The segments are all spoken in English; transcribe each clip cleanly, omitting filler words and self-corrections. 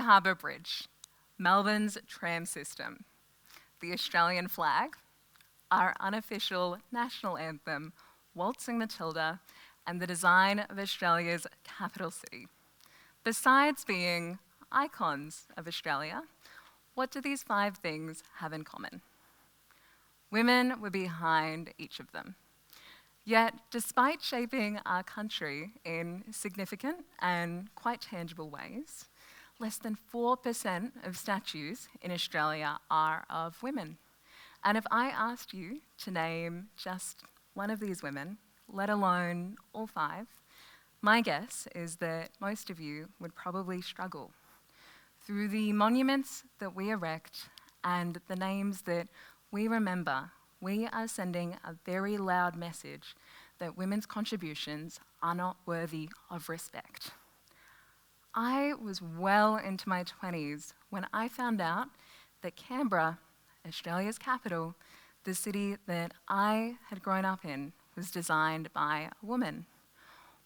Harbour Bridge, Melbourne's tram system, the Australian flag, our unofficial national anthem, Waltzing Matilda, and the design of Australia's capital city. Besides being icons of Australia, what do these 5 things have in common? Women were behind each of them. Yet, despite shaping our country in significant and quite tangible ways, less than 4% of statues in Australia are of women. And if I asked you to name just one of these women, let alone all 5, my guess is that most of you would probably struggle. Through the monuments that we erect and the names that we remember, we are sending a very loud message that women's contributions are not worthy of respect. I was well into my 20s when I found out that Canberra, Australia's capital, the city that I had grown up in, was designed by a woman.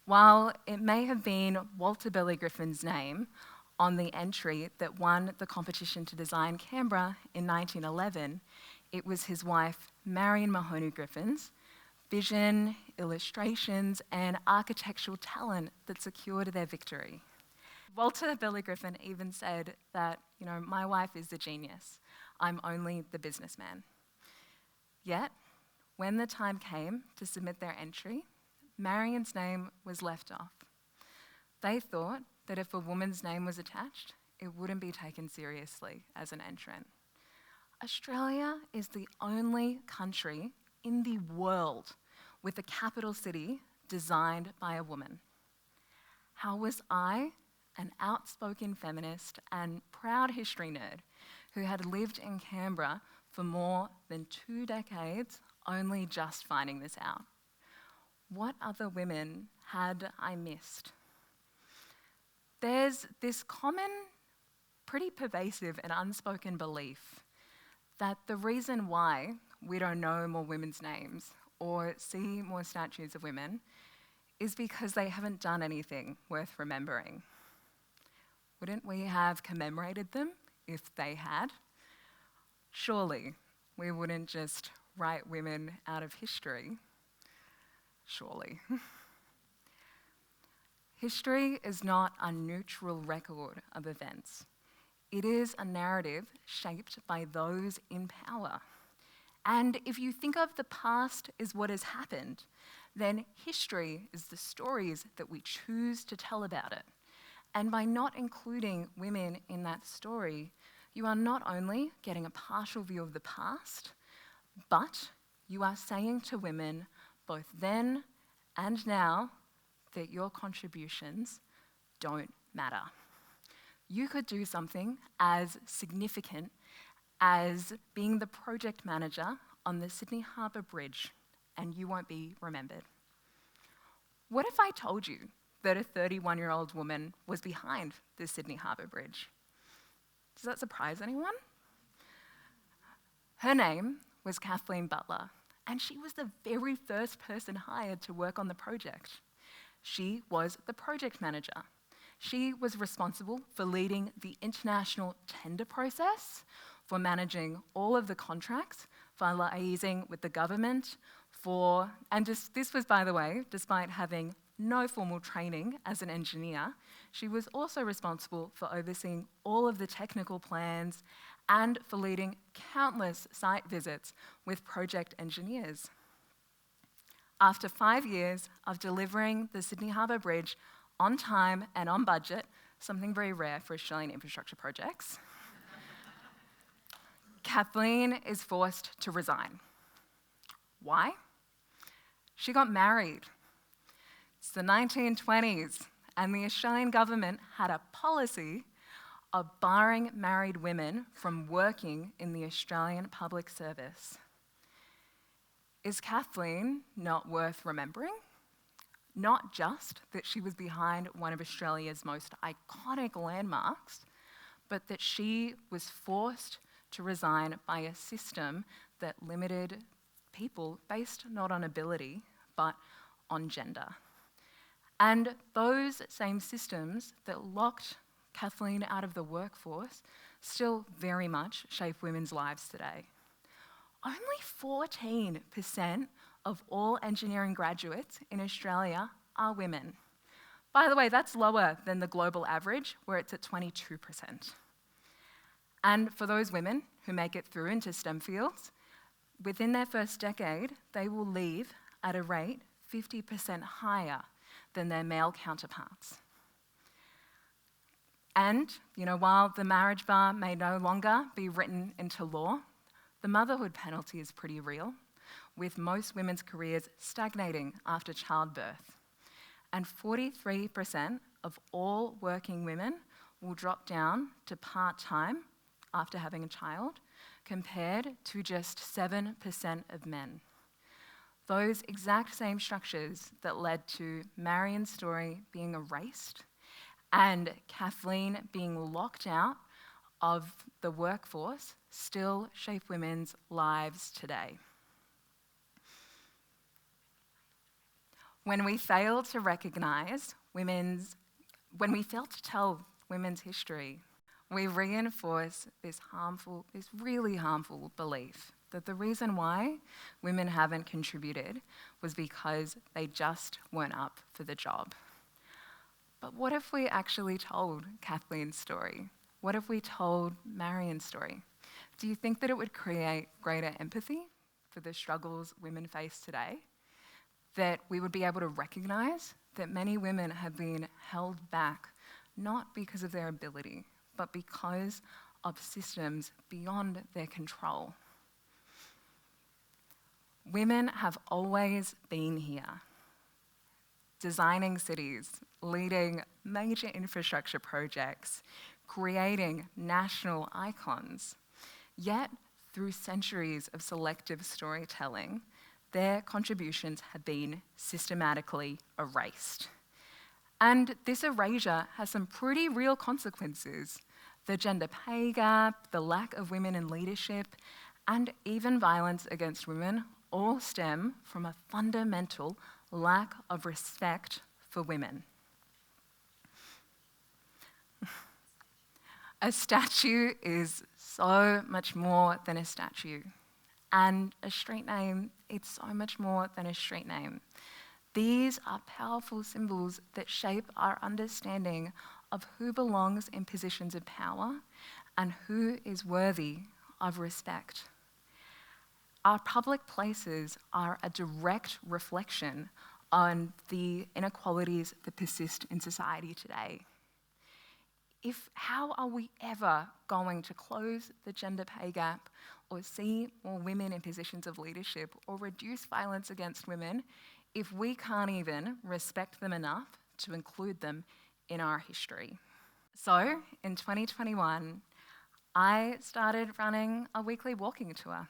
While it may have been Walter Belly Griffin's name on the entry that won the competition to design Canberra in 1911, it was his wife, Marion Mahoney Griffin's vision, illustrations, and architectural talent that secured their victory. Walter Belly Griffin even said that, my wife is the genius. I'm only the businessman. Yet, when the time came to submit their entry, Marion's name was left off. They thought that if a woman's name was attached, it wouldn't be taken seriously as an entrant. Australia is the only country in the world with a capital city designed by a woman. How was I, an outspoken feminist and proud history nerd who had lived in Canberra for more than 2 decades, only just finding this out? What other women had I missed? There's this common, pretty pervasive and unspoken belief that the reason why we don't know more women's names or see more statues of women is because they haven't done anything worth remembering. Wouldn't we have commemorated them if they had? Surely we wouldn't just write women out of history. Surely. History is not a neutral record of events. It is a narrative shaped by those in power. And if you think of the past as what has happened, then history is the stories that we choose to tell about it. And by not including women in that story, you are not only getting a partial view of the past, but you are saying to women, both then and now, that your contributions don't matter. You could do something as significant as being the project manager on the Sydney Harbour Bridge, and you won't be remembered. What if I told you that a 31-year-old woman was behind the Sydney Harbour Bridge? Does that surprise anyone? Her name was Kathleen Butler, and she was the very first person hired to work on the project. She was the project manager. She was responsible for leading the international tender process, for managing all of the contracts, for liaising with the government, this was, by the way, despite having no formal training as an engineer, she was also responsible for overseeing all of the technical plans and for leading countless site visits with project engineers. After 5 years of delivering the Sydney Harbour Bridge on time and on budget, something very rare for Australian infrastructure projects, Kathleen is forced to resign. Why? She got married. It's the 1920s, and the Australian government had a policy of barring married women from working in the Australian public service. Is Kathleen not worth remembering? Not just that she was behind one of Australia's most iconic landmarks, but that she was forced to resign by a system that limited people based not on ability, but on gender. And those same systems that locked Kathleen out of the workforce still very much shape women's lives today. Only 14% of all engineering graduates in Australia are women. By the way, that's lower than the global average, where it's at 22%. And for those women who make it through into STEM fields, within their first decade, they will leave at a rate 50% higher than their male counterparts. And, while the marriage bar may no longer be written into law, the motherhood penalty is pretty real, with most women's careers stagnating after childbirth. And 43% of all working women will drop down to part-time after having a child, compared to just 7% of men. Those exact same structures that led to Marion's story being erased and Kathleen being locked out of the workforce still shape women's lives today. When we fail to recognise when we fail to tell women's history, we reinforce this really harmful belief that the reason why women haven't contributed was because they just weren't up for the job. But what if we actually told Kathleen's story? What if we told Marion's story? Do you think that it would create greater empathy for the struggles women face today? That we would be able to recognise that many women have been held back not because of their ability, but because of systems beyond their control. Women have always been here, designing cities, leading major infrastructure projects, creating national icons. Yet, through centuries of selective storytelling, their contributions have been systematically erased. And this erasure has some pretty real consequences. The gender pay gap, the lack of women in leadership, and even violence against women all stem from a fundamental lack of respect for women. A statue is so much more than a statue. And a street name, it's so much more than a street name. These are powerful symbols that shape our understanding of who belongs in positions of power and who is worthy of respect. Our public places are a direct reflection on the inequalities that persist in society today. How are we ever going to close the gender pay gap or see more women in positions of leadership or reduce violence against women if we can't even respect them enough to include them in our history? So, in 2021, I started running a weekly walking tour.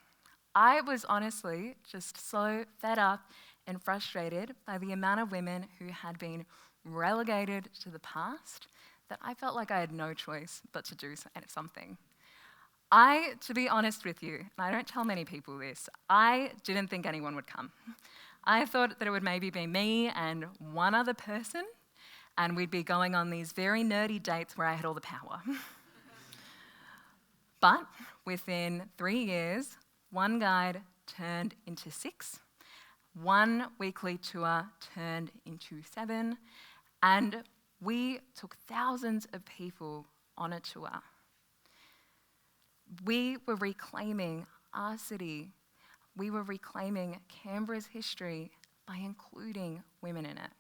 I was honestly just so fed up and frustrated by the amount of women who had been relegated to the past that I felt like I had no choice but to do something. To be honest with you, and I don't tell many people this, I didn't think anyone would come. I thought that it would maybe be me and one other person, and we'd be going on these very nerdy dates where I had all the power. But within 3 years, one guide turned into 6, one weekly tour turned into 7, and we took thousands of people on a tour. We were reclaiming our city. We were reclaiming Canberra's history by including women in it.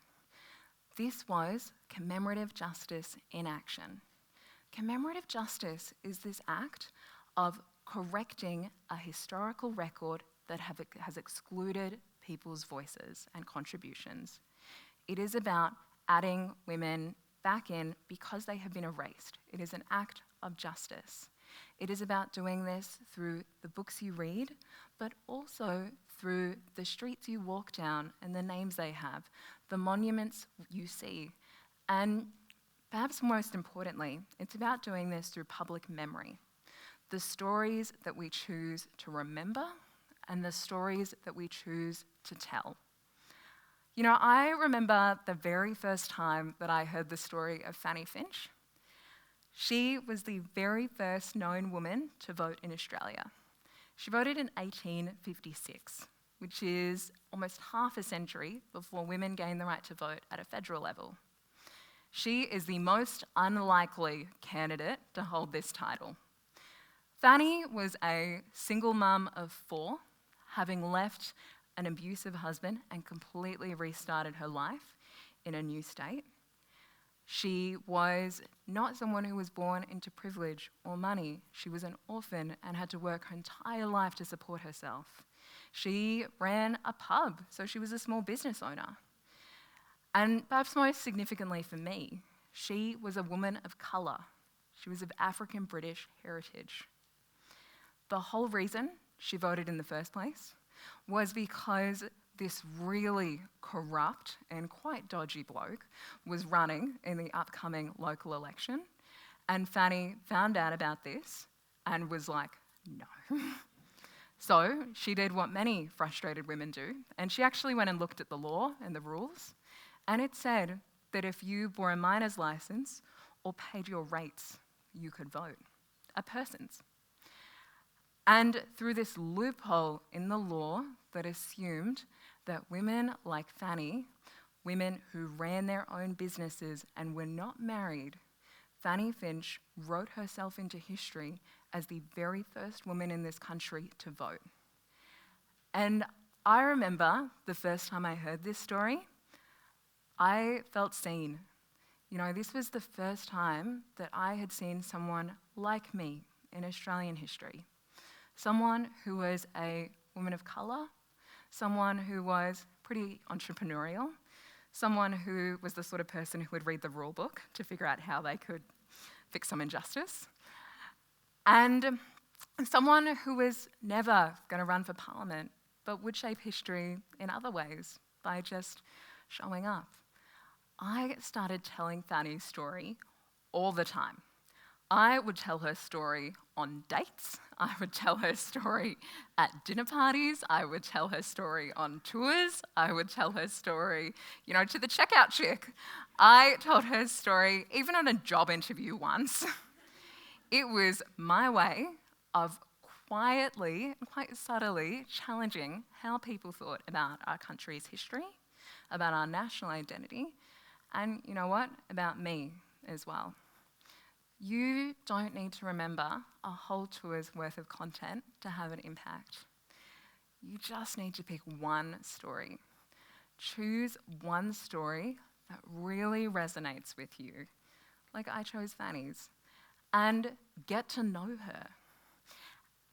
This was commemorative justice in action. Commemorative justice is this act of correcting a historical record that has excluded people's voices and contributions. It is about adding women back in because they have been erased. It is an act of justice. It is about doing this through the books you read, but also through the streets you walk down and the names they have, the monuments you see. And perhaps most importantly, it's about doing this through public memory. The stories that we choose to remember and the stories that we choose to tell. I remember the very first time that I heard the story of Fanny Finch. She was the very first known woman to vote in Australia. She voted in 1856, which is almost half a century before women gained the right to vote at a federal level. She is the most unlikely candidate to hold this title. Fanny was a single mum of 4, having left an abusive husband and completely restarted her life in a new state. She was not someone who was born into privilege or money. She was an orphan and had to work her entire life to support herself. She ran a pub, so she was a small business owner. And perhaps most significantly for me, she was a woman of colour. She was of African British heritage. The whole reason she voted in the first place was because this really corrupt and quite dodgy bloke was running in the upcoming local election, and Fanny found out about this and was like, no. So she did what many frustrated women do, and she actually went and looked at the law and the rules, and it said that if you bore a miner's licence or paid your rates, you could vote, a person's. And through this loophole in the law that assumed that women like Fanny, women who ran their own businesses and were not married, Fanny Finch wrote herself into history as the very first woman in this country to vote. And I remember the first time I heard this story, I felt seen. You know, this was the first time that I had seen someone like me in Australian history. Someone who was a woman of colour, someone who was pretty entrepreneurial, someone who was the sort of person who would read the rule book to figure out how they could fix some injustice, and someone who was never going to run for Parliament but would shape history in other ways by just showing up. I started telling Fanny's story all the time. I would tell her story on dates, I would tell her story at dinner parties, I would tell her story on tours, I would tell her story, to the checkout chick. I told her story even on a job interview once. It was my way of quietly and quite subtly challenging how people thought about our country's history, about our national identity, and you know what, about me as well. You don't need to remember a whole tour's worth of content to have an impact. You just need to pick one story. Choose one story that really resonates with you, like I chose Fanny's, and get to know her.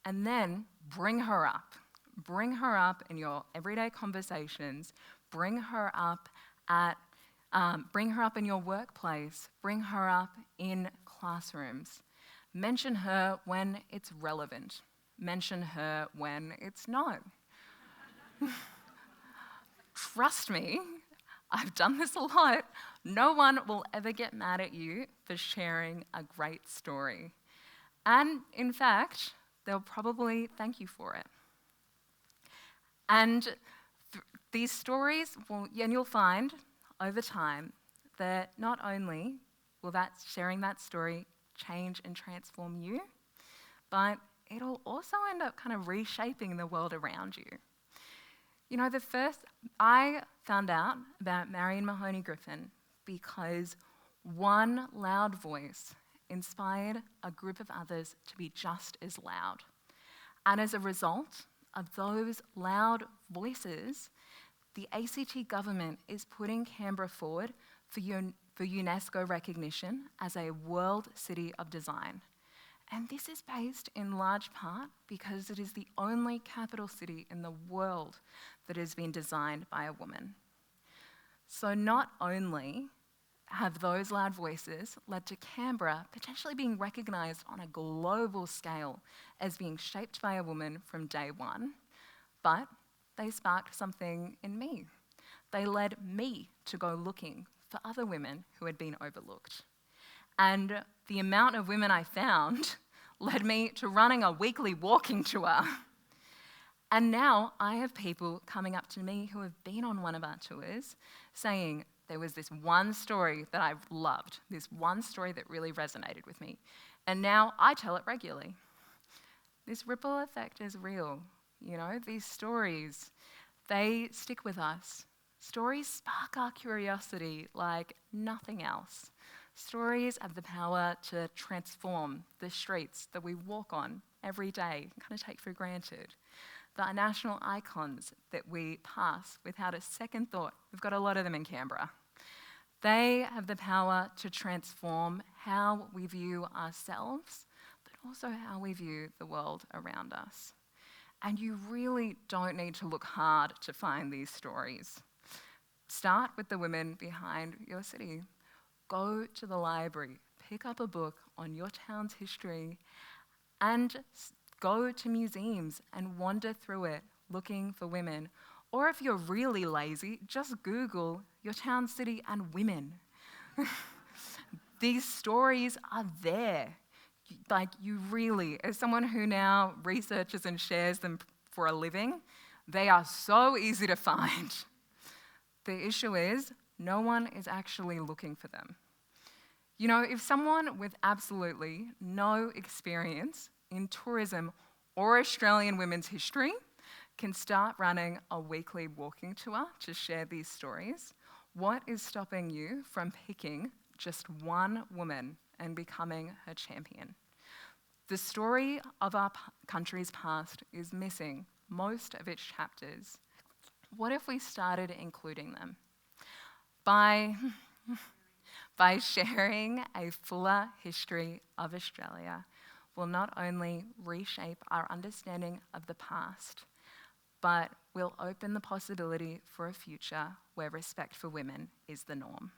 And then bring her up. Bring her up in your everyday conversations. Bring her up in your workplace. Bring her up in classrooms. Mention her when it's relevant. Mention her when it's not. Trust me, I've done this a lot. No one will ever get mad at you for sharing a great story. And in fact, they'll probably thank you for it. And these stories, and you'll find over time that not only will sharing that story change and transform you, but it'll also end up kind of reshaping the world around you. I found out about Marion Mahoney Griffin because one loud voice inspired a group of others to be just as loud. And as a result of those loud voices, the ACT government is putting Canberra forward for UNESCO recognition as a World City of Design. And this is based in large part because it is the only capital city in the world that has been designed by a woman. So not only have those loud voices led to Canberra potentially being recognised on a global scale as being shaped by a woman from day one, but they sparked something in me. They led me to go looking for other women who had been overlooked. And the amount of women I found led me to running a weekly walking tour. And now I have people coming up to me who have been on one of our tours saying, there was this one story that I loved, this one story that really resonated with me. And now I tell it regularly. This ripple effect is real. You know, these stories, they stick with us. Stories spark our curiosity like nothing else. Stories have the power to transform the streets that we walk on every day, kind of take for granted. The national icons that we pass without a second thought. We've got a lot of them in Canberra. They have the power to transform how we view ourselves, but also how we view the world around us. And you really don't need to look hard to find these stories. Start with the women behind your city. Go to the library, pick up a book on your town's history, and go to museums and wander through it looking for women. Or if you're really lazy, just Google your town, city, and women. These stories are there. Like, you really, as someone who now researches and shares them for a living, they are so easy to find. The issue is, no one is actually looking for them. You know, if someone with absolutely no experience in tourism or Australian women's history can start running a weekly walking tour to share these stories, what is stopping you from picking just one woman and becoming her champion? The story of our country's past is missing most of its chapters. What if we started including them? By sharing a fuller history of Australia, will not only reshape our understanding of the past, but will open the possibility for a future where respect for women is the norm.